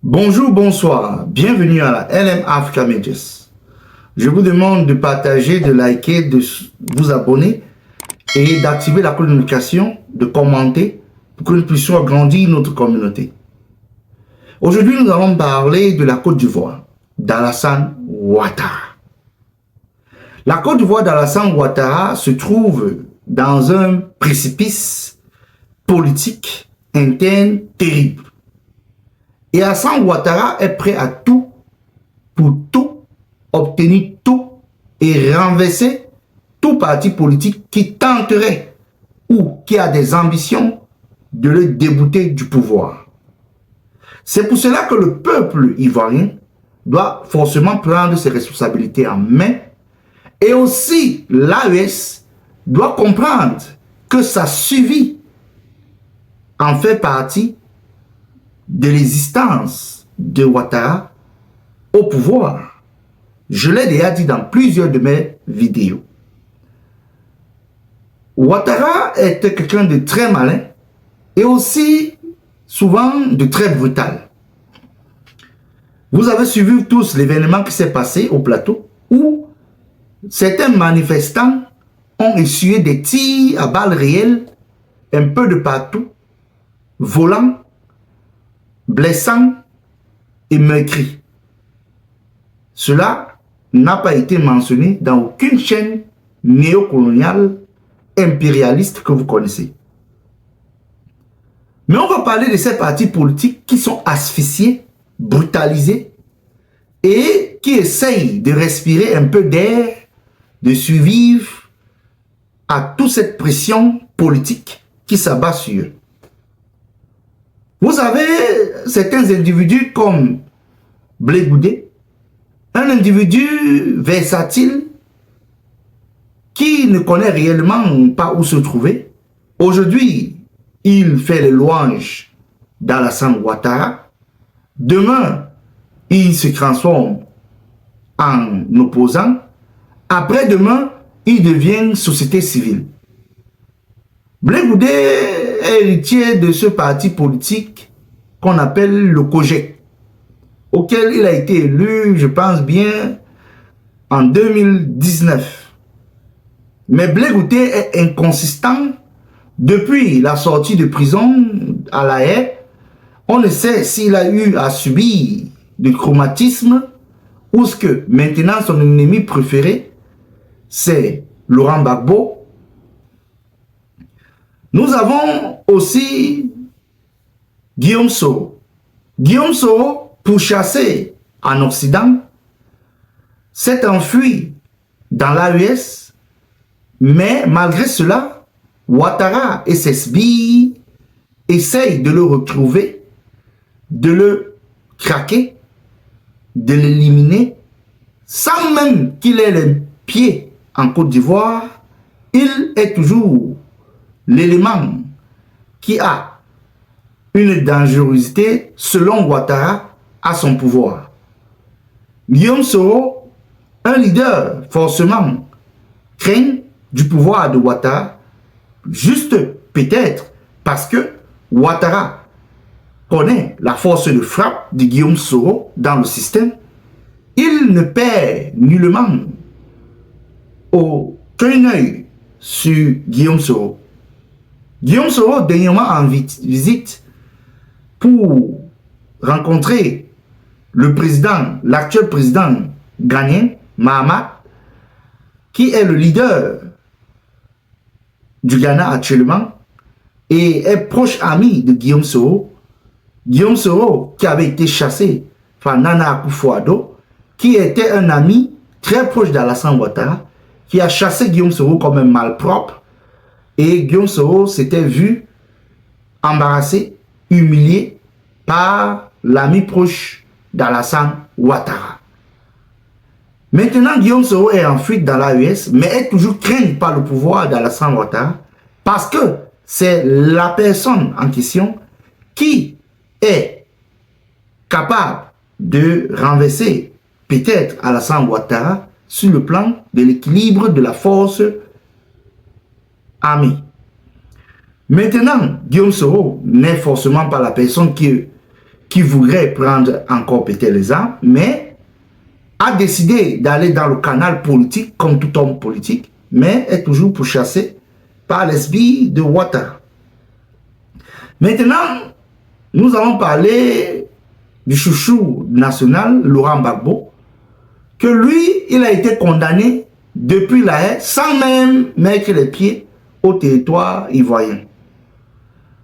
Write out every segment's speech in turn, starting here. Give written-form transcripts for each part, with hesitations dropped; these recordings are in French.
Bonjour, bonsoir, bienvenue à la LM Africa Medias. Je vous demande de partager, de liker, de vous abonner et d'activer la cloche de notification, de commenter pour que nous puissions agrandir notre communauté. Aujourd'hui, nous allons parler de la Côte d'Ivoire, d'Alassane Ouattara. La Côte d'Ivoire d'Alassane Ouattara se trouve dans un précipice politique interne terrible. Et Alassane Ouattara est prêt à tout, pour tout, obtenir tout et renverser tout parti politique qui tenterait ou qui a des ambitions de le débouter du pouvoir. C'est pour cela que le peuple ivoirien doit forcément prendre ses responsabilités en main et aussi l'AES doit comprendre que ça suffit en fait partie de l'existence de Ouattara au pouvoir. Je l'ai déjà dit dans plusieurs de mes vidéos. Ouattara était quelqu'un de très malin et aussi souvent de très brutal. Vous avez suivi tous l'événement qui s'est passé au plateau où certains manifestants ont essuyé des tirs à balles réelles un peu de partout, volant, blessant et meurtri. Cela n'a pas été mentionné dans aucune chaîne néocoloniale impérialiste que vous connaissez. Mais on va parler de ces partis politiques qui sont asphyxiés, brutalisés et qui essayent de respirer un peu d'air, de survivre à toute cette pression politique qui s'abat sur eux. Vous avez certains individus comme Blé Goudé, un individu versatile qui ne connaît réellement pas où se trouver. Aujourd'hui, il fait les louanges d'Alassane Ouattara. Demain, il se transforme en opposant. Après-demain, il devient société civile. Blé Goudé est héritier de ce parti politique qu'on appelle le COJEC, auquel il a été élu, je pense bien, en 2019. Mais Blé Goudé est inconsistant depuis la sortie de prison à La Haye. On ne sait s'il a eu à subir du traumatisme ou ce que maintenant son ennemi préféré, c'est Laurent Gbagbo. Nous avons aussi Guillaume Soro. Guillaume Soro, pourchassé en Occident, s'est enfui dans l'AES, mais malgré cela, Ouattara et ses sbires essayent de le retrouver, de le craquer, de l'éliminer, sans même qu'il ait les pieds en Côte d'Ivoire. Il est toujours l'élément qui a une dangerosité selon Ouattara à son pouvoir. Guillaume Soro, un leader forcément craint du pouvoir de Ouattara, juste peut-être parce que Ouattara connaît la force de frappe de Guillaume Soro dans le système. Il ne perd nullement aucun œil sur Guillaume Soro. Guillaume Soro, dernièrement en visite pour rencontrer le président, l'actuel président ghanéen, Mahama, qui est le leader du Ghana actuellement et est proche ami de Guillaume Soro. Guillaume Soro qui avait été chassé par Nana Akufo-Addo, qui était un ami très proche d'Alassane Ouattara, qui a chassé Guillaume Soro comme un malpropre. Et Guillaume Soro s'était vu embarrassé, humilié par l'ami proche d'Alassane Ouattara. Maintenant, Guillaume Soro est en fuite dans l'AES, mais est toujours craint par le pouvoir d'Alassane Ouattara parce que c'est la personne en question qui est capable de renverser peut-être Alassane Ouattara sur le plan de l'équilibre de la force armée. Maintenant, Guillaume Soro n'est forcément pas la personne qui qui voudrait prendre encore peut-être les armes, mais a décidé d'aller dans le canal politique, comme tout homme politique, mais est toujours pourchassé par l'esprit de Ouattara. Maintenant, nous allons parler du chouchou national, Laurent Gbagbo, que lui, il a été condamné depuis la haie sans même mettre les pieds au territoire ivoirien.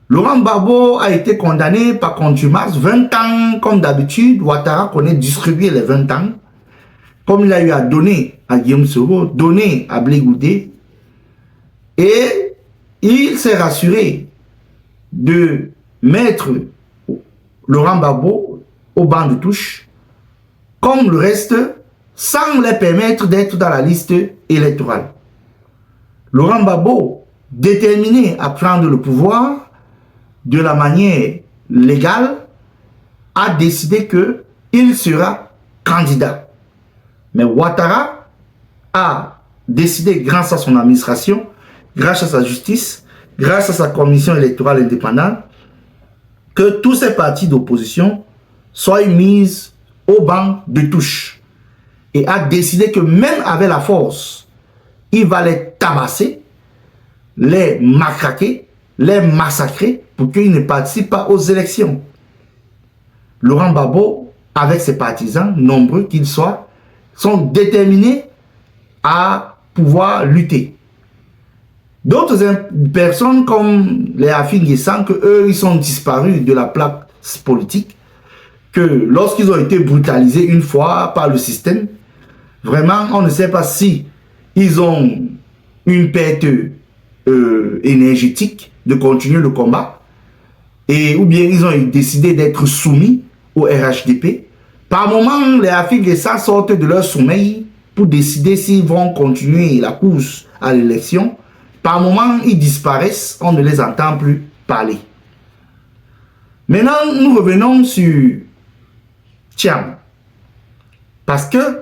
Laurent Gbagbo a été condamné par contumace, 20 ans, comme d'habitude. Ouattara connaît distribuer les 20 ans, comme il a eu à donner à Guillaume Soro, donner à Blé Goudé, et il s'est rassuré de mettre Laurent Gbagbo au banc de touche, comme le reste, sans les permettre d'être dans la liste électorale. Laurent Gbagbo, déterminé à prendre le pouvoir de la manière légale, a décidé qu'il sera candidat. Mais Ouattara a décidé, grâce à son administration, grâce à sa justice, grâce à sa commission électorale indépendante, que tous ces partis d'opposition soient mis au banc de touche. Et a décidé que même avec la force, il va les tabasser, les matraquer, les massacrer pour qu'ils ne participent pas aux élections. Laurent Gbagbo, avec ses partisans, nombreux qu'ils soient, sont déterminés à pouvoir lutter. D'autres personnes comme les Afin Guessan, que eux, ils sont disparus de la place politique, que lorsqu'ils ont été brutalisés une fois par le système, vraiment, on ne sait pas si ils ont une perte énergétique de continuer le combat, ou bien ils ont décidé d'être soumis au RHDP. Par moment, les Afin Guessan sortent de leur sommeil pour décider s'ils vont continuer la course à l'élection. Par moment, ils disparaissent, on ne les entend plus parler. Maintenant, nous revenons sur Thiam. Parce que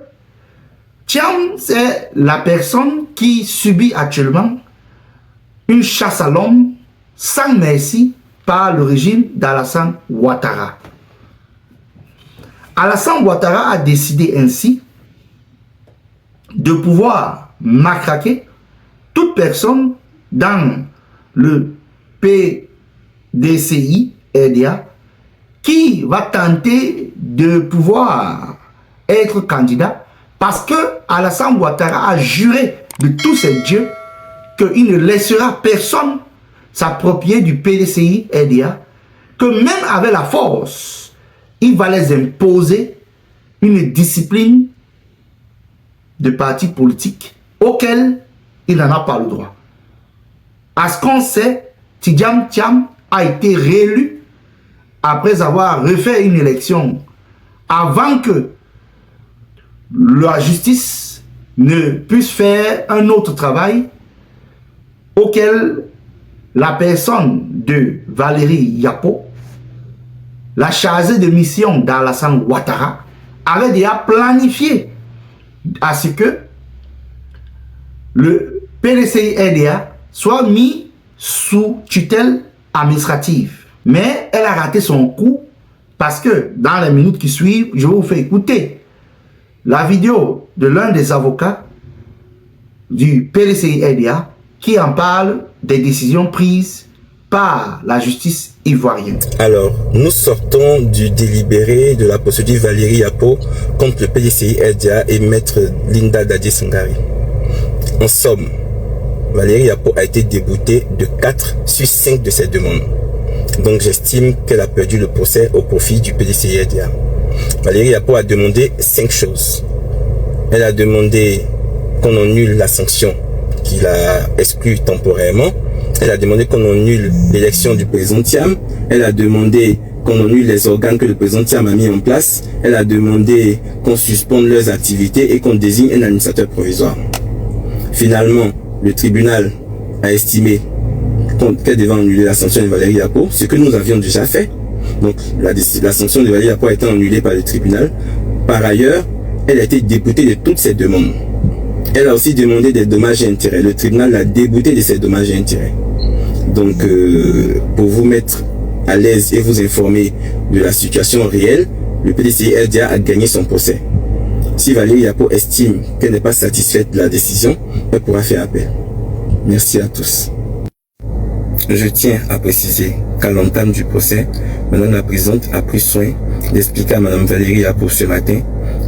Thiam, c'est la personne qui subit actuellement une chasse à l'homme sans merci par le régime d'Alassane Ouattara. Alassane Ouattara a décidé ainsi de pouvoir matraquer toute personne dans le PDCI RDA qui va tenter de pouvoir être candidat, parce que Alassane Ouattara a juré de tous ses dieux qu'il ne laissera personne s'approprier du PDCI RDA, que même avec la force, il va les imposer une discipline de parti politique auquel il n'en a pas le droit. À ce qu'on sait, Tidjam Thiam a été réélu après avoir refait une élection avant que la justice ne puisse faire un autre travail auquel la personne de Valérie Yapo, la chargée de mission d'Alassane Ouattara, avait déjà planifié à ce que le PDCI RDA soit mis sous tutelle administrative. Mais elle a raté son coup parce que dans les minutes qui suivent, je vais vous faire écouter la vidéo de l'un des avocats du PDCI RDA qui en parle des décisions prises par la justice ivoirienne. Alors, nous sortons du délibéré de la procédure Valérie Yapo contre le PDCI RDA et maître Linda Dadje Sangari. En somme, Valérie Yapo a été déboutée de 4 sur 5 de ses demandes. Donc j'estime qu'elle a perdu le procès au profit du PDCI RDA. Valérie Yapo a demandé 5 choses. Elle a demandé qu'on annule la sanction qu'il a exclue temporairement. Elle a demandé qu'on annule l'élection du président Thiam. Elle a demandé qu'on annule les organes que le président Thiam a mis en place. Elle a demandé qu'on suspende leurs activités et qu'on désigne un administrateur provisoire. Finalement, le tribunal a estimé qu'elle devait annuler la sanction de Valérie Yapo, ce que nous avions déjà fait. Donc la sanction de Valérie Yapo a été annulée par le tribunal. Par ailleurs, elle a été déboutée de toutes ses demandes. Elle a aussi demandé des dommages et intérêts. Le tribunal l'a déboutée de ses dommages et intérêts. Donc, pour vous mettre à l'aise et vous informer de la situation réelle, le PDCI RDA a gagné son procès. Si Valérie Yapo estime qu'elle n'est pas satisfaite de la décision, elle pourra faire appel. Merci à tous. Je tiens à préciser qu'à l'entame du procès, Madame la Présidente a pris soin d'expliquer à Madame Valérie Yapo ce matin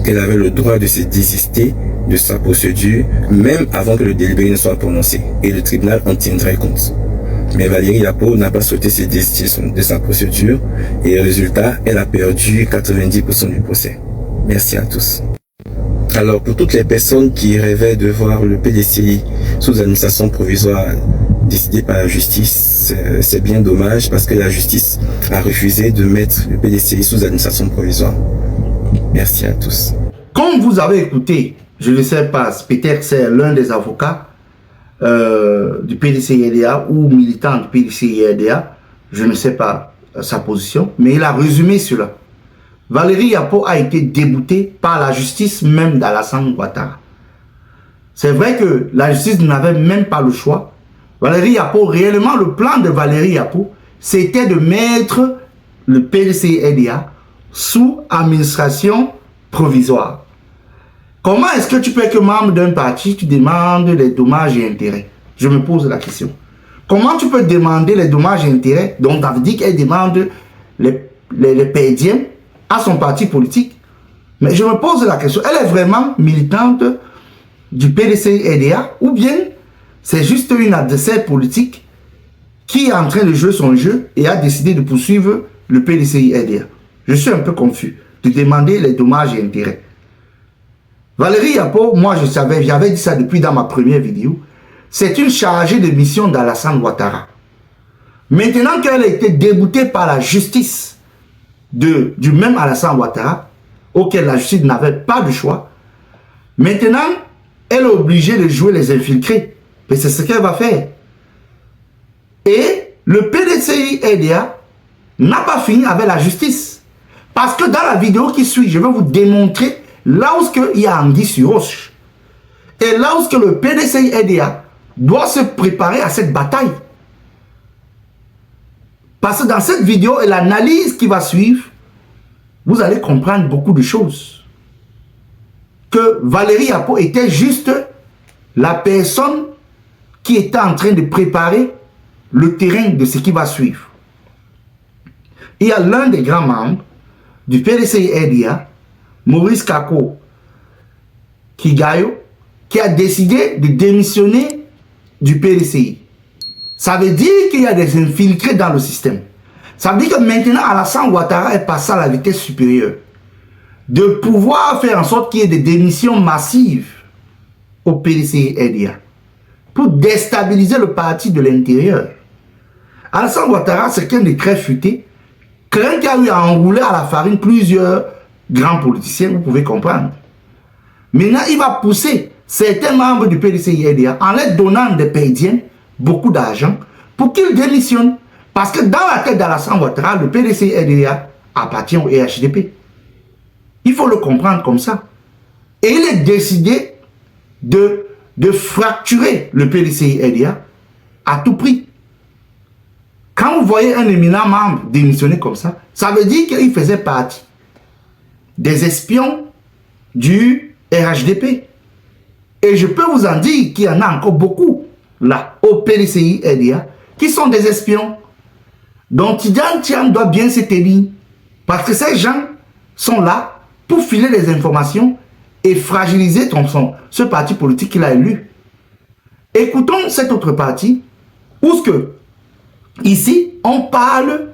qu'elle avait le droit de se désister de sa procédure, même avant que le délibéré ne soit prononcé, et le tribunal en tiendrait compte. Mais Valérie Yapo n'a pas souhaité se désister de sa procédure, et résultat, elle a perdu 90% du procès. Merci à tous. Alors, pour toutes les personnes qui rêvaient de voir le PDCI sous administration provisoire décidé par la justice, c'est bien dommage parce que la justice a refusé de mettre le PDCI sous administration provisoire. Merci à tous. Comme vous avez écouté, je ne sais pas, peut-être c'est l'un des avocats du PDCI-RDA ou militant du PDCI-RDA, je ne sais pas sa position, mais il a résumé cela. Valérie Yapo a été déboutée par la justice même d'Alassane Ouattara. C'est vrai que la justice n'avait même pas le choix. Valérie Yapo, réellement le plan de Valérie Yapo, c'était de mettre le PDCI-RDA sous administration provisoire. Comment est-ce que tu peux être membre d'un parti, tu demandes les dommages et intérêts? Je me pose la question. Comment tu peux demander les dommages et intérêts, donc ça veut dire qu'elle demande les pédiens à son parti politique? Mais je me pose la question, elle est vraiment militante du PDCI-RDA ou bien c'est juste une adversaire politique qui est en train de jouer son jeu et a décidé de poursuivre le PDCI-RDA? Je suis un peu confus de demander les dommages et intérêts. Valérie Yapo, moi je savais, j'avais dit ça depuis dans ma première vidéo, c'est une chargée de mission d'Alassane Ouattara. Maintenant qu'elle a été déboutée par la justice du même Alassane Ouattara, auquel la justice n'avait pas de choix, maintenant elle est obligée de jouer les infiltrés. Mais c'est ce qu'elle va faire. Et le PDCI-RDA n'a pas fini avec la justice. Parce que dans la vidéo qui suit, je vais vous démontrer là où il y a anguille sur roche. Et là où le PDCI-RDA doit se préparer à cette bataille. Parce que dans cette vidéo et l'analyse qui va suivre, vous allez comprendre beaucoup de choses. Que Valérie Yapo était juste la personne qui était en train de préparer le terrain de ce qui va suivre. Il y a l'un des grands membres du PDCI-RDA, Maurice Kako Kigayo, qui a décidé de démissionner du PDCI. Ça veut dire qu'il y a des infiltrés dans le système. Ça veut dire que maintenant, Alassane Ouattara est passé à la vitesse supérieure. De pouvoir faire en sorte qu'il y ait des démissions massives au PDCI-RDA pour déstabiliser le parti de l'intérieur. Alassane Ouattara, c'est quelqu'un de très futé, quelqu'un qui a eu à enrouler à la farine plusieurs grands politiciens, vous pouvez comprendre. Maintenant, il va pousser certains membres du PDCI-RDA en leur donnant des pédiens, beaucoup d'argent, pour qu'ils démissionnent. Parce que dans la tête d'Alassane Ouattara, le PDCI-RDA appartient au RHDP. Il faut le comprendre comme ça. Et il est décidé de fracturer le PDCI-RDA à tout prix. Quand vous voyez un éminent membre démissionner comme ça, ça veut dire qu'il faisait partie des espions du RHDP. Et je peux vous en dire qu'il y en a encore beaucoup là, au PDCI-RDA, qui sont des espions. Donc Tidjane Thiam doit bien se tenir. Parce que ces gens sont là pour filer les informations et fragiliser ce parti politique qu'il a élu. Écoutons cet autre parti, où ce que, ici, on parle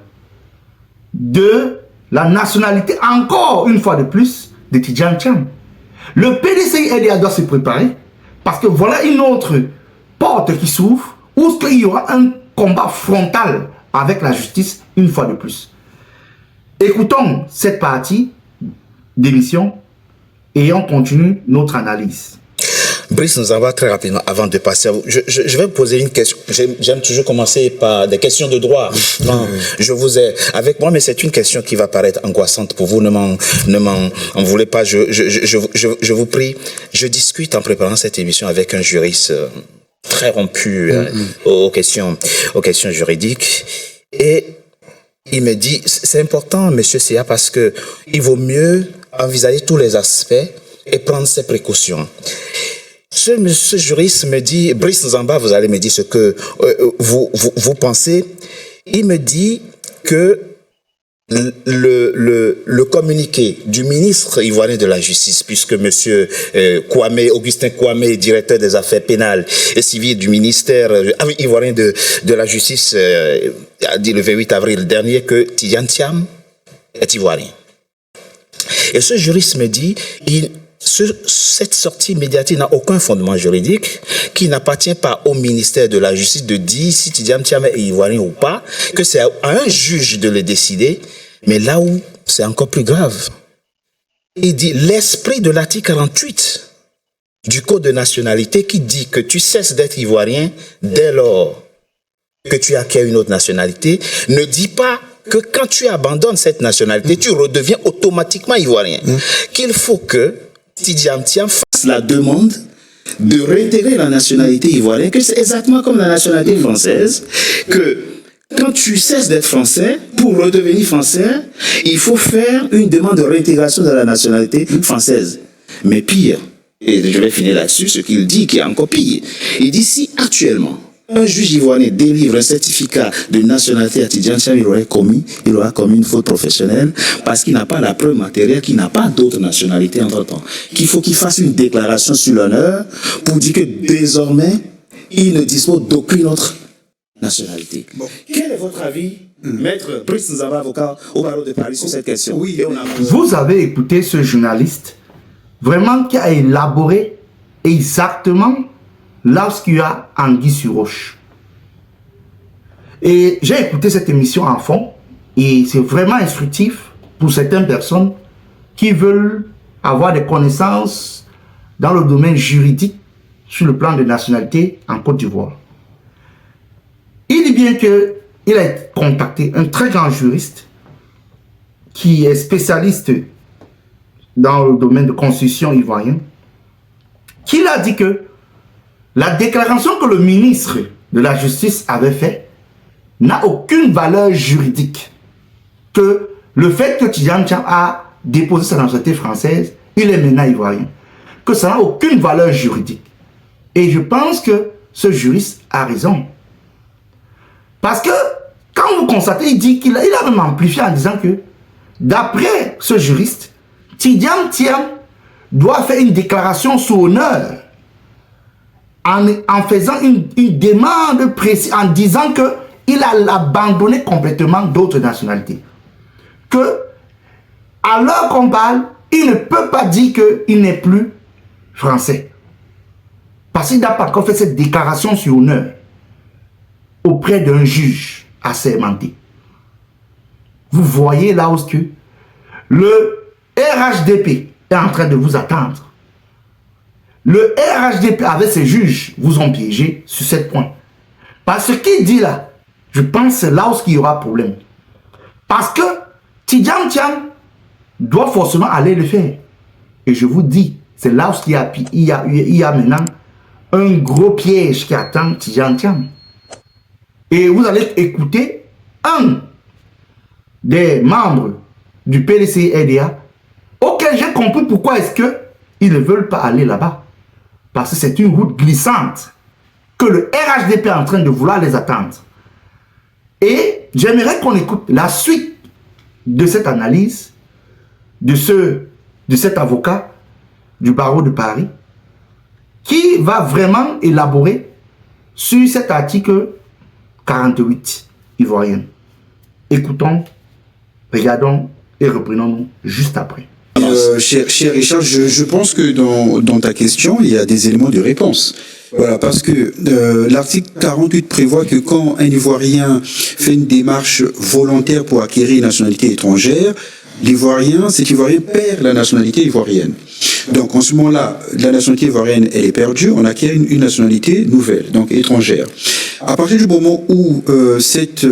de la nationalité, encore une fois de plus, de Tidjane Thiam. Le PDCI-RDA doit se préparer, parce que voilà une autre porte qui s'ouvre, où ce qu'il y aura un combat frontal avec la justice, une fois de plus. Écoutons cette partie d'émission et on continue notre analyse. Brice nous envoie très rapidement avant de passer à vous. Je vais vous poser une question. J'aime toujours commencer par des questions de droit. Non, je vous ai avec moi, mais c'est une question qui va paraître angoissante pour vous. Ne m'en voulez pas. Je vous prie. Je discute en préparant cette émission avec un juriste très rompu aux questions juridiques. Et il me dit, c'est important, monsieur Sia, parce que il vaut mieux envisager tous les aspects et prendre ses précautions. Ce juriste me dit, Brice Nzamba, vous allez me dire ce que vous pensez. Il me dit que le communiqué du ministre ivoirien de la Justice, puisque monsieur Augustin Kwame, directeur des affaires pénales et civiles du ministère ivoirien de la Justice, a dit le 28 avril dernier que Tidjane Thiam est ivoirien. Et ce juriste me dit, cette sortie médiatique n'a aucun fondement juridique, qui n'appartient pas au ministère de la Justice de dire si Tidjane Thiam est ivoirien ou pas, que c'est à un juge de le décider. Mais là où c'est encore plus grave, il dit l'esprit de l'article 48 du Code de nationalité qui dit que tu cesses d'être ivoirien dès lors que tu acquiers une autre nationalité, ne dit pas que quand tu abandonnes cette nationalité, tu redeviens automatiquement ivoirien. Qu'il faut que Tidjane Thiam fasse la demande de réintégrer la nationalité ivoirienne, que c'est exactement comme la nationalité française, que quand tu cesses d'être français, pour redevenir français, il faut faire une demande de réintégration de la nationalité française. Mais pire, et je vais finir là-dessus, ce qu'il dit qui est encore pire, il dit si actuellement, un juge ivoirien délivre un certificat de nationalité à Tidjane Thiam, il aura commis une faute professionnelle parce qu'il n'a pas la preuve matérielle, qu'il n'a pas d'autre nationalité entre-temps. Qu'il faut qu'il fasse une déclaration sur l'honneur pour dire que désormais, il ne dispose d'aucune autre nationalité. Bon. Quel est votre avis, maître Brice Nzamba, avocat au barreau de Paris, sur cette question? Oui, vous avez écouté ce journaliste vraiment qui a élaboré exactement lorsqu'il y a anguille sur roche. Et j'ai écouté cette émission en fond et c'est vraiment instructif pour certaines personnes qui veulent avoir des connaissances dans le domaine juridique sur le plan de nationalité en Côte d'Ivoire. Il dit bien qu'il a contacté un très grand juriste qui est spécialiste dans le domaine de constitution ivoirien, qui a dit que la déclaration que le ministre de la Justice avait faite n'a aucune valeur juridique. Que le fait que Tidjane Thiam a déposé sa nationalité française, il est maintenant ivoirien. Que ça n'a aucune valeur juridique. Et je pense que ce juriste a raison. Parce que quand vous constatez, il dit qu'il a même amplifié en disant que d'après ce juriste, Tidjane Thiam doit faire une déclaration sous honneur en faisant une demande précise, en disant qu'il a abandonné complètement d'autres nationalités. Que, à l'heure qu'on parle, il ne peut pas dire qu'il n'est plus français. Parce qu'il n'a pas encore fait cette déclaration sur honneur auprès d'un juge assermenté. Vous voyez là où le RHDP est en train de vous attendre. Le RHDP avec ses juges vous ont piégé sur ce point. Parce qu'il dit là, je pense que c'est là où il y aura problème. Parce que Tidjane Thiam doit forcément aller le faire. Et je vous dis, c'est là où il y a maintenant un gros piège qui attend Tidjane Thiam. Et vous allez écouter un des membres du PDCI-RDA auquel j'ai compris pourquoi est-ce qu'ils ne veulent pas aller là-bas. Parce que c'est une route glissante que le RHDP est en train de vouloir les attendre. Et j'aimerais qu'on écoute la suite de cette analyse de cet avocat du barreau de Paris qui va vraiment élaborer sur cet article 48 ivoirien. Écoutons, regardons et reprenons-nous juste après. Cher Richard, je pense que dans ta question, il y a des éléments de réponse. Voilà, parce que l'article 48 prévoit que quand un Ivoirien fait une démarche volontaire pour acquérir une nationalité étrangère, cet Ivoirien perd la nationalité ivoirienne. Donc en ce moment-là, la nationalité ivoirienne, elle est perdue, on acquiert une nationalité nouvelle, donc étrangère. À partir du moment où cet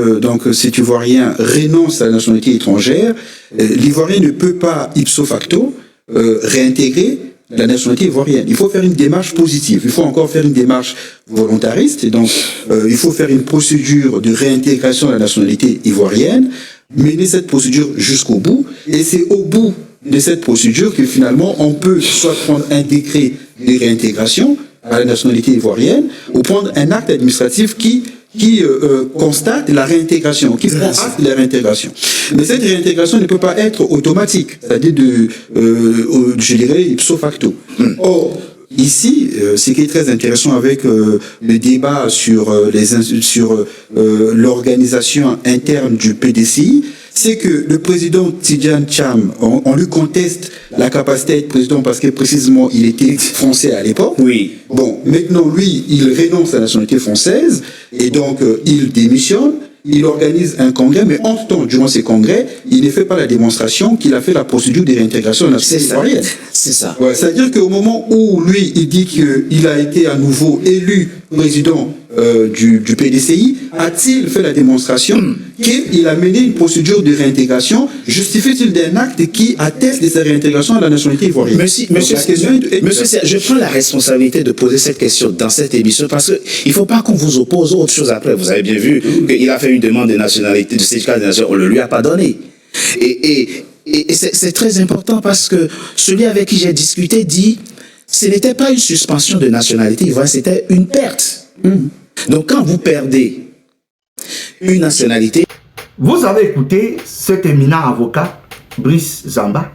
Ivoirien renonce à la nationalité étrangère, l'Ivoirien ne peut pas, ipso facto, réintégrer la nationalité ivoirienne. Il faut faire une démarche positive. Il faut encore faire une démarche volontariste. Et donc, il faut faire une procédure de réintégration de la nationalité ivoirienne. mener cette procédure jusqu'au bout. Et c'est au bout de cette procédure que finalement on peut soit prendre un décret de réintégration à la nationalité ivoirienne ou prendre un acte administratif qui constate la réintégration, qui prend acte de la réintégration. Mais cette réintégration ne peut pas être automatique, c'est-à-dire je dirais ipso facto. Or, ici, ce qui est très intéressant avec le débat sur l'organisation interne du PDCI, c'est que le président Tidjane Thiam, on lui conteste la capacité d'être président parce que précisément il était français à l'époque. Oui. Bon, maintenant lui, il renonce à la nationalité française et donc il démissionne. Il organise un congrès, mais entre-temps, durant ces congrès, il ne fait pas la démonstration qu'il a fait la procédure de réintégration nationale ivoirienne. C'est ça. Ouais, c'est-à-dire qu'au moment où lui, il dit qu'il a été à nouveau élu président du PDCI, a-t-il fait la démonstration qu'il a mené une procédure de réintégration? Justifie-t-il d'un acte qui atteste de sa réintégration à la nationalité ivoirienne? Monsieur, je prends la responsabilité de poser cette question dans cette émission parce qu'il ne faut pas qu'on vous oppose autre chose après. Vous avez bien vu qu'il a fait une demande de nationalité, de certificat de nationalité, on ne le lui a pas donné. Et c'est très important parce que celui avec qui j'ai discuté dit ce n'était pas une suspension de nationalité ivoirienne, c'était une perte. Donc quand vous perdez une nationalité... Vous avez écouté cet éminent avocat, Brice Zamba,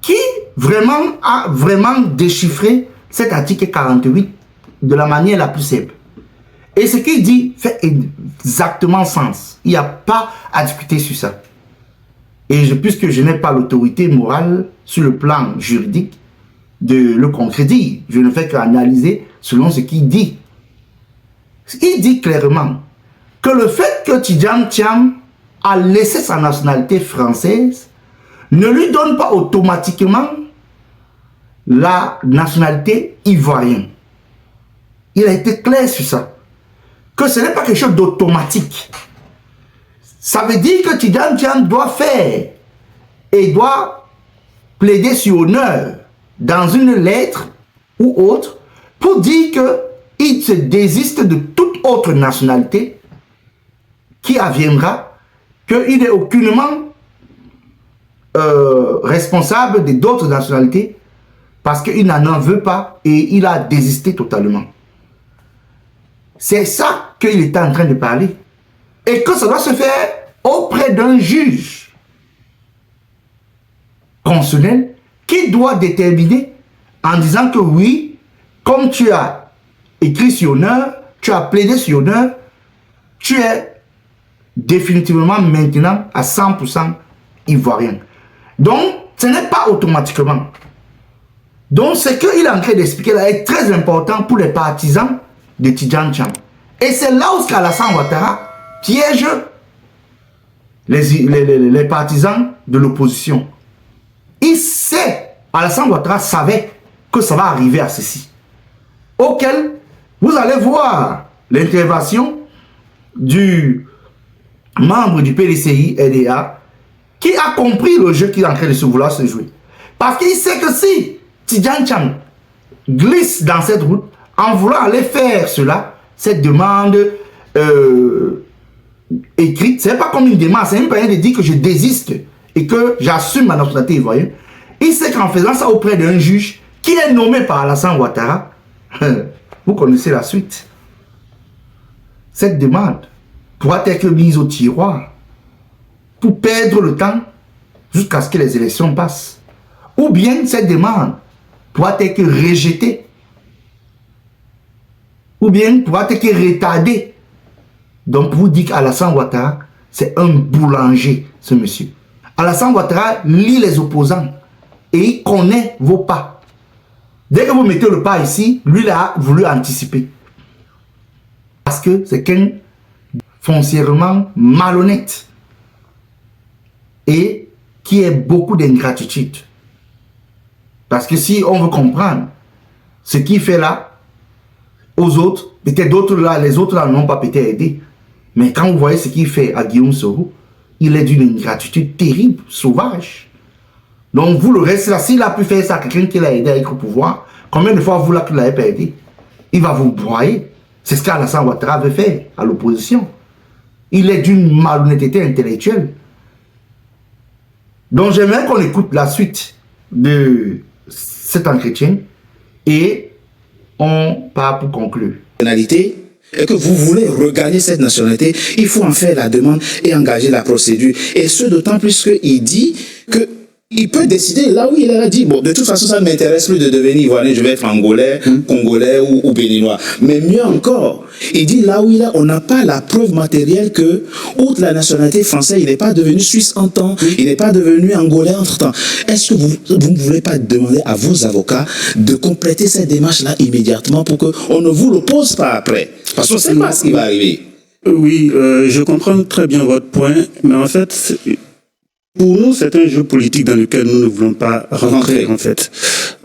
qui a vraiment déchiffré cet article 48 de la manière la plus simple. Et ce qu'il dit fait exactement sens. Il n'y a pas à discuter sur ça. Et puisque je n'ai pas l'autorité morale sur le plan juridique de le contredire, je ne fais qu'analyser selon ce qu'il dit. Il dit clairement que le fait que Tidjane Thiam a laissé sa nationalité française ne lui donne pas automatiquement la nationalité ivoirienne. Il a été clair sur ça. Que ce n'est pas quelque chose d'automatique. Ça veut dire que Tidjane Thiam doit faire et doit plaider sur honneur dans une lettre ou autre pour dire qu'il se désiste de toute autre nationalité qui adviendra, qu'il n'est aucunement responsable d'autres nationalités parce qu'il n'en veut pas et il a désisté totalement. C'est ça qu'il est en train de parler. Et que ça doit se faire auprès d'un juge constitutionnel qui doit déterminer en disant que oui, comme tu as écrit sur honneur, tu as plaidé sur honneur, tu es définitivement maintenant à 100% ivoirien. Donc, ce n'est pas automatiquement. Donc, ce qu'il est en train d'expliquer là est très important pour les partisans de Tidjane Thiam. Et c'est là où Alassane Ouattara piège les partisans de l'opposition. Il sait, Alassane Ouattara savait que ça va arriver à ceci. Auquel vous allez voir l'intervention du membre du PDCI LDA qui a compris le jeu qu'il est en train de vouloir se jouer. Parce qu'il sait que si Tidjane Thiam glisse dans cette route en voulant aller faire cela, cette demande écrite, ce n'est pas comme une demande, c'est même pas rien de dire que je désiste et que j'assume ma nationalité ivoirienne. Il sait qu'en faisant ça auprès d'un juge qui est nommé par Alassane Ouattara, vous connaissez la suite. Cette demande pourra être mise au tiroir pour perdre le temps jusqu'à ce que les élections passent. Ou bien cette demande pourra être rejetée. Ou bien pourra être retardée. Donc vous dites qu'Alassane Ouattara, c'est un boulanger, ce monsieur. Alassane Ouattara lit les opposants et il connaît vos pas. Dès que vous mettez le pas ici, lui il a voulu anticiper. Parce que c'est quelqu'un foncièrement malhonnête et qui a beaucoup d'ingratitude. Parce que si on veut comprendre ce qu'il fait là, aux autres, peut-être d'autres là, les autres là n'ont pas peut-être aidé. Mais quand vous voyez ce qu'il fait à Guillaume Soro, il est d'une ingratitude terrible, sauvage. Donc vous le reste là, s'il a pu faire ça à quelqu'un qui l'a aidé à être au pouvoir, combien de fois vous là qui l'avez pas aidé? Il va vous broyer. C'est ce qu'Alassane Ouattara veut faire à l'opposition. Il est d'une malhonnêteté intellectuelle. Donc j'aimerais qu'on écoute la suite de cet entretien et on part pour conclure. Et que vous voulez regagner cette nationalité, il faut en faire la demande et engager la procédure. Et ce d'autant plus qu'il dit que il peut décider là où il a dit, bon, de toute façon, ça ne m'intéresse plus de devenir ivoirien, je vais être angolais, congolais ou béninois. Mais mieux encore, il dit là où il est, on n'a pas la preuve matérielle que, outre la nationalité française, il n'est pas devenu suisse en temps, il n'est pas devenu angolais entre-temps. Est-ce que vous ne voulez pas demander à vos avocats de compléter cette démarche-là immédiatement pour qu'on ne vous l'oppose pas après? Parce qu'on ne sait pas ce qui va arriver. Oui, je comprends très bien votre point, mais en fait, pour nous, c'est un jeu politique dans lequel nous ne voulons pas rentrer, en fait.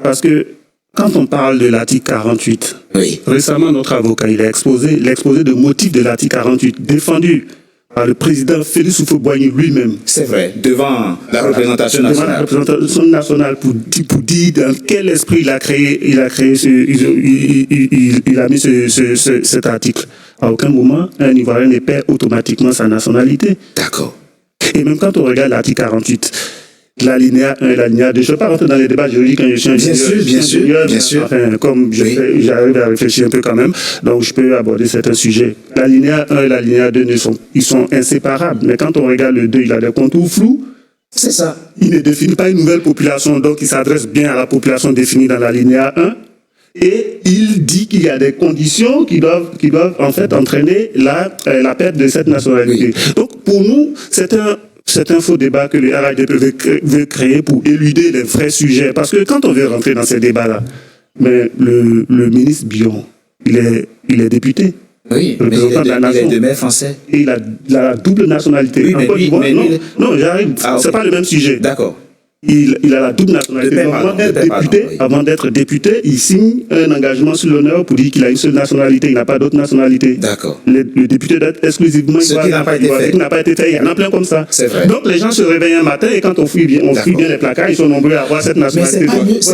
Parce que quand on parle de l'article 48, oui. Récemment, notre avocat, il a exposé l'exposé de motifs de l'article 48, défendu par le président Félix Houphouët-Boigny lui-même. C'est vrai, devant la représentation nationale. Devant la représentation nationale pour dire dans quel esprit il a mis cet article. À aucun moment, un Ivoirien ne perd automatiquement sa nationalité. D'accord. Et même quand on regarde l'article 48, l'alinéa 1 et l'alinéa 2, je ne vais pas rentrer dans les débats juridiques quand je suis ingénieur. Bien sûr. Enfin, comme j'arrive à réfléchir un peu quand même, donc je peux aborder certains sujets. L'alinéa 1 et l'alinéa 2, ils sont inséparables. Mais quand on regarde le 2, il a des contours flous. C'est ça. Il ne définit pas une nouvelle population, donc il s'adresse bien à la population définie dans l'alinéa 1. Et il dit qu'il y a des conditions qui doivent en fait entraîner la perte de cette nationalité. Oui. Donc pour nous, c'est un faux débat que le RHDP veut créer pour éluder les vrais sujets. Parce que quand on veut rentrer dans ces débats-là, mais le ministre Bion, il est député. Oui, mais il est de mère français. Et il a la double nationalité. Oui, non, j'arrive. Ah, c'est pas le même sujet. D'accord. Il a la double nationalité. Avant d'être député, il signe un engagement sur l'honneur pour dire qu'il a une seule nationalité, il n'a pas d'autre nationalité. D'accord. Le député doit être exclusivement ce qui n'a pas été fait. Ce qui n'a pas été fait. Il y en a plein comme ça. C'est vrai. Donc les gens se réveillent un matin et quand on fouille bien les placards, ils sont nombreux à avoir cette nationalité. Mais ce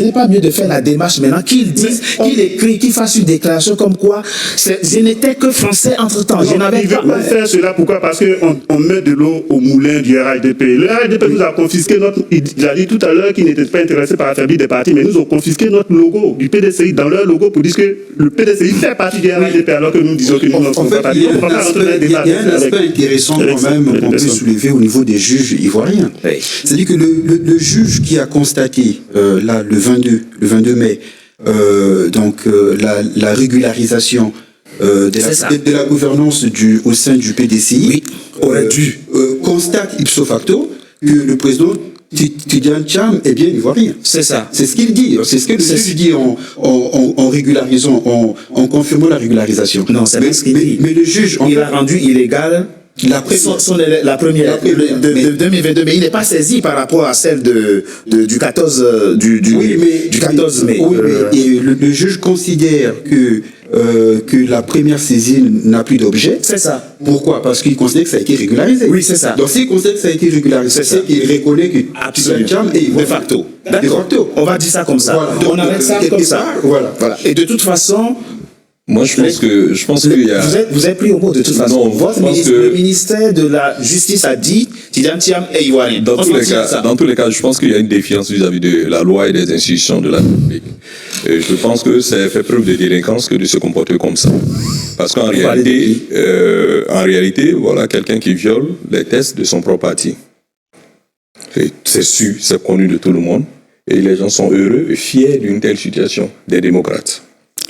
n'est pas mieux de faire la démarche maintenant qu'il dise, qu'il écrit, qu'il fasse une déclaration comme quoi je n'étais que français entre-temps. Il ne veut pas faire cela. Pourquoi? Parce qu'on met de l'eau au moulin du RHDP. Le RHDP nous a confisqué il a dit tout à l'heure qu'il n'était pas intéressé par affaiblir des partis, mais nous ont confisqué notre logo du PDCI dans leur logo pour dire que le PDCI fait partie du RHDP alors que nous disons que nous n'en sommes pas partie. Il y a un aspect intéressant quand même qu'on peut soulever au niveau des juges ivoiriens. C'est-à-dire que le juge qui a constaté là le 22 mai la régularisation de la gouvernance au sein du PDCI, aurait dû constate ipso facto que le président Tidjane Thiam est bien ivoirien. C'est ça. C'est ce qu'il dit. C'est ce que le juge dit en régularisant, en confirmant la régularisation. Non, c'est ce qu'il dit. Mais le juge... Il a rendu illégal la première de 2022, mais il n'est pas saisi par rapport à celle du 14 mai. Oui, mais et le juge considère que la première saisine n'a plus d'objet. C'est ça. Pourquoi? Parce qu'il considère que ça a été régularisé. Oui, c'est ça. Donc s'il considère que ça a été régularisé, c'est qu'il reconnaît que absolument. De facto. D'accord. On va dire ça comme ça. Voilà. On arrête ça comme ça. Voilà. Et de toute façon... Moi, je pense qu'il y a... Vous êtes pris au mot de toute façon. Le ministère de la Justice a dit Tidjane Thiam est ivoirien. Dans tous les cas, je pense qu'il y a une défiance vis-à-vis de la loi et des institutions de la République. Et je pense que c'est fait preuve de délinquance que de se comporter comme ça. Parce qu'en réalité, voilà quelqu'un qui viole les tests de son propre parti. C'est sûr, c'est connu de tout le monde. Et les gens sont heureux et fiers d'une telle situation, des démocrates.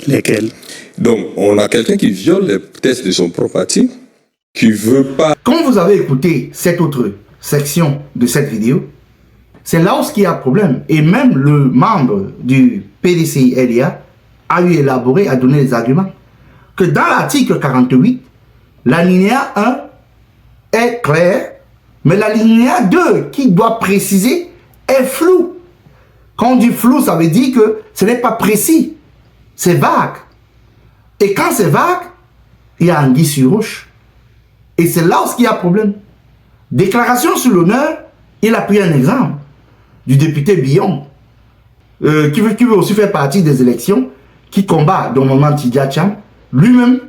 Lesquels? Donc, on a quelqu'un qui viole les tests de son propre parti, qui veut pas... Quand vous avez écouté cette autre section de cette vidéo, c'est là où il y a problème. Et même le membre du PDCI LIA a eu élaboré, a donné des arguments. Que dans l'article 48, l'alinéa 1 est clair, mais l'alinéa 2 qui doit préciser est flou. Quand on dit flou, ça veut dire que ce n'est pas précis. C'est vague. Et quand c'est vague, il y a anguille sur roche. Et c'est là où il y a problème. Déclaration sur l'honneur, il a pris un exemple du député Bion, qui veut aussi faire partie des élections, qui combat dans le moment Tidjane Thiam. Lui-même,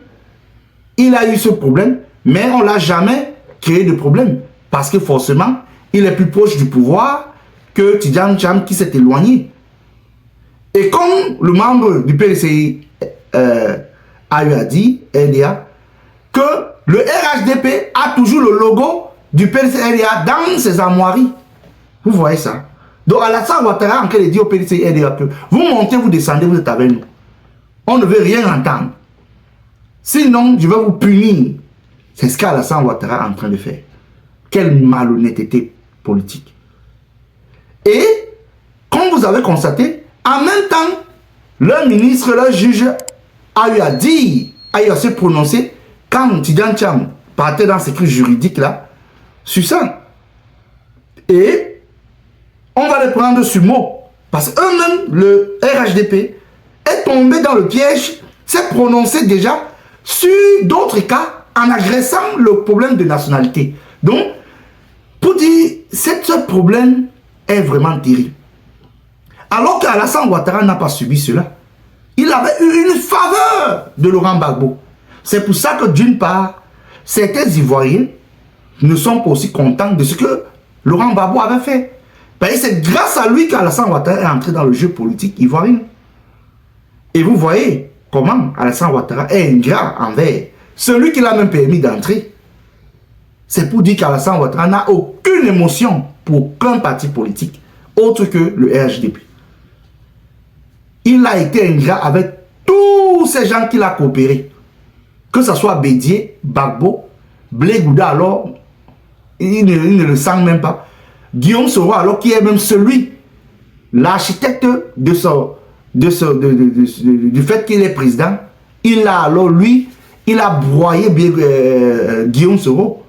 il a eu ce problème, mais on ne l'a jamais créé de problème. Parce que forcément, il est plus proche du pouvoir que Tidjane Cham qui s'est éloigné. Et comme le membre du PLCI a dit, LDA, que le RHDP a toujours le logo du PLCI LDA dans ses armoiries. Vous voyez ça? Donc Alassane Ouattara, en qu'il dit au PLCI LDA que vous montez, vous descendez, vous êtes avec nous. On ne veut rien entendre. Sinon, je vais vous punir. C'est ce qu'Alassane Ouattara est en train de faire. Quelle malhonnêteté politique. Et, comme vous avez constaté, en même temps, le ministre, le juge a eu à dire, a eu à se prononcer quand Tidjane Cham partait dans ces trucs juridiques là, sur ça. Et on va les prendre sur mot. Parce qu'eux-mêmes, le RHDP, est tombé dans le piège, s'est prononcé déjà sur d'autres cas en agressant le problème de nationalité. Donc, pour dire, ce problème est vraiment terrible. Alors qu'Alassane Ouattara n'a pas subi cela. Il avait eu une faveur de Laurent Gbagbo. C'est pour ça que d'une part, certains Ivoiriens ne sont pas aussi contents de ce que Laurent Gbagbo avait fait. Parce que c'est grâce à lui qu'Alassane Ouattara est entré dans le jeu politique ivoirien. Et vous voyez comment Alassane Ouattara est ingrat envers celui qui l'a même permis d'entrer. C'est pour dire qu'Alassane Ouattara n'a aucune émotion pour aucun parti politique autre que le RHDP. Il a été ingrat avec tous ces gens qu'il a coopéré. Que ce soit Bédié, Gbagbo, Blé Gouda, alors, il ne le sent même pas. Guillaume Soro, alors qui est même celui, l'architecte du fait qu'il est président, il a alors, lui, il a broyé Guillaume Soro.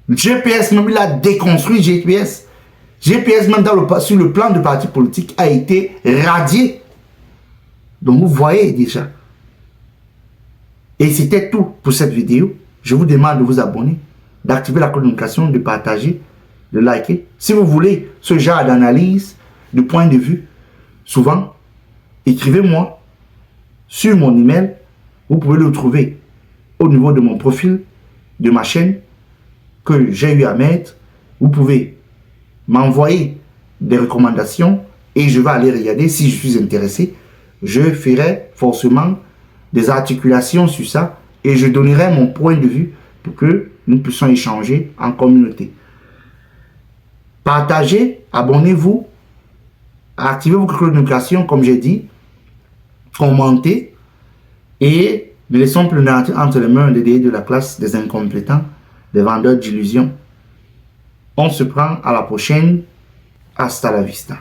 GPS, même, il a déconstruit GPS. GPS, même sur le plan de parti politique, a été radié. Donc, vous voyez déjà. Et c'était tout pour cette vidéo. Je vous demande de vous abonner, d'activer la communication, de partager, de liker. Si vous voulez ce genre d'analyse, de point de vue, souvent, écrivez-moi sur mon email. Vous pouvez le trouver au niveau de mon profil, de ma chaîne, que j'ai eu à mettre. Vous pouvez m'envoyer des recommandations et je vais aller regarder si je suis intéressé. Je ferai forcément des articulations sur ça et je donnerai mon point de vue pour que nous puissions échanger en communauté. Partagez, abonnez-vous, activez vos communications comme j'ai dit, commentez et ne laissons plus entre les mains de la classe des incompétents, des vendeurs d'illusions. On se prend à la prochaine. Hasta la vista.